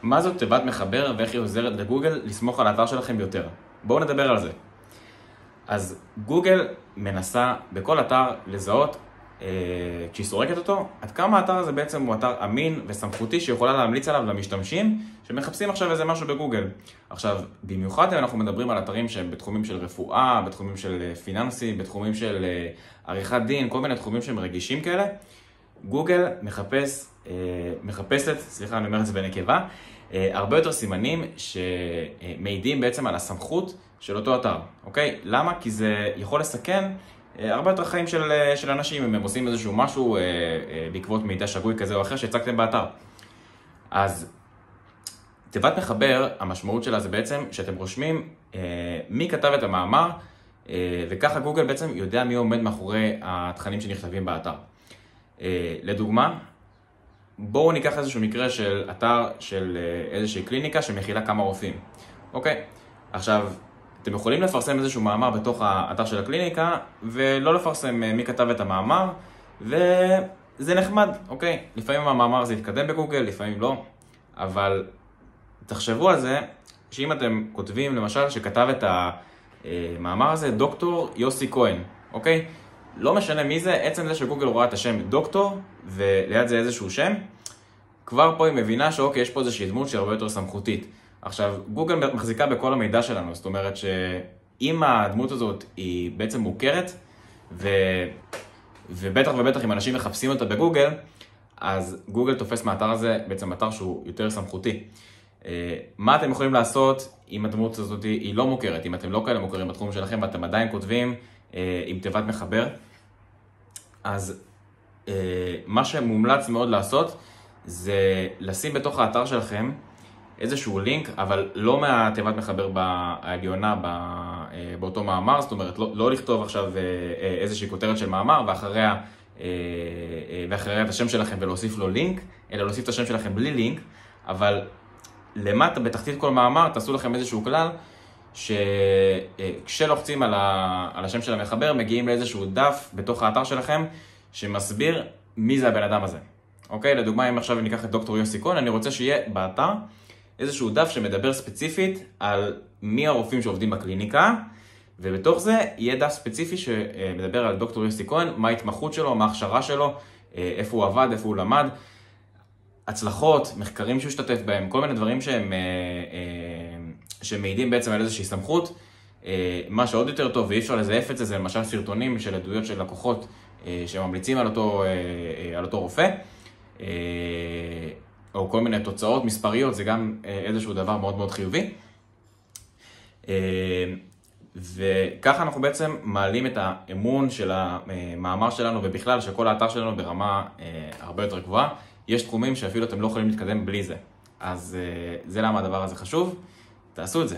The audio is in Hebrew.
מה זאת תיבת מחבר ואיך היא עוזרת לגוגל לסמוך על האתר שלכם יותר? בואו נדבר על זה. אז גוגל מנסה בכל אתר לזהות, כשהיא סורקת אותו, עד כמה האתר הזה בעצם הוא אתר אמין וסמכותי שיכולה להמליץ עליו למשתמשים שמחפשים עכשיו איזה משהו בגוגל. עכשיו, במיוחד אנחנו מדברים על אתרים שהם בתחומים של רפואה, בתחומים של פיננסי, בתחומים של עריכת דין, כל מיני תחומים שהם רגישים כאלה. גוגל מחפשת, סליחה, אני אומר את זה בנקבה, הרבה יותר סימנים שמעידים בעצם על הסמכות של אותו אתר, אוקיי? למה? כי זה יכול לסכן הרבה יותר חיים של אנשים אם הם עושים איזשהו משהו בעקבות מידע שגוי כזה או אחר שהצגתם באתר. אז תיבת מחבר, המשמעות שלה זה בעצם שאתם רושמים מי כתב את המאמר, וככה גוגל בעצם יודע מי עומד מאחורי התכנים שנכתבים באתר. לדוגמה, בואו ניקח איזשהו מקרה של אתר של איזושהי קליניקה שמכילה כמה רופאים. אוקיי, עכשיו, אתם יכולים לפרסם איזשהו מאמר בתוך האתר של הקליניקה, ולא לפרסם מי כתב את המאמר, וזה נחמד, אוקיי? לפעמים המאמר הזה יתקדם בגוגל, לפעמים לא, אבל תחשבו על זה, שאם אתם כותבים למשל שכתב את המאמר הזה דוקטור יוסי כהן, אוקיי? לא משנה מי זה, עצם זה שגוגל רואה את השם דוקטור, וליד זה איזשהו שם, כבר פה היא מבינה שאוקיי, יש פה איזושהי דמות שהיא הרבה יותר סמכותית. עכשיו, גוגל מחזיקה בכל המידע שלנו, זאת אומרת שאם הדמות הזאת היא בעצם מוכרת, ובטח ובטח אם אנשים מחפשים אותה בגוגל, אז גוגל תופס מהאתר הזה בעצם אתר שהוא יותר סמכותי. מה אתם יכולים לעשות אם הדמות הזאת היא לא מוכרת, אם אתם לא כאלה מוכרים בתחום שלכם ואתם עדיין כותבים עם תיבת מחבר? אז מה שמומלץ מאוד לעשות זה לשים בתוך האתר שלכם איזשהו לינק, אבל לא מהתיבת מחבר העליונה באותו מאמר, זאת אומרת לא לכתוב עכשיו איזושהי כותרת של מאמר ואחריה את השם שלכם ולהוסיף לו לינק, אלא להוסיף את השם שלכם בלי לינק, אבל למטה בתחתית כל מאמר תעשו לכם איזשהו כלל שכשלוחצים על השם של המחבר מגיעים לאיזשהו דף בתוך האתר שלכם שמסביר מי זה הבן אדם הזה. אוקיי? לדוגמה, אם עכשיו ניקח את דוקטור יוסי כהן, אני רוצה שיהיה באתר איזשהו דף שמדבר ספציפית על מי הרופאים שעובדים בקליניקה, ובתוך זה יהיה דף ספציפי שמדבר על דוקטור יוסי כהן, מה ההתמחות שלו, מה ההכשרה שלו, איפה הוא עבד, איפה הוא למד, הצלחות, מחקרים שהוא השתתף בהם, כל מיני דברים שמעידים בעצם על איזושהי סמכות. מה שעוד יותר טוב, ואי אפשר לזייף את זה, זה למשל סרטונים של עדויות של לקוחות שממליצים על אותו רופא, או כל מיני תוצאות מספריות, זה גם איזשהו דבר מאוד מאוד חיובי. וככה אנחנו בעצם מעלים את האמון של המאמר שלנו, ובכלל שכל האתר שלנו ברמה הרבה יותר גבוהה. יש תחומים שאפילו אתם לא יכולים להתקדם בלי זה. אז זה למה הדבר הזה חשוב. תעשו את זה.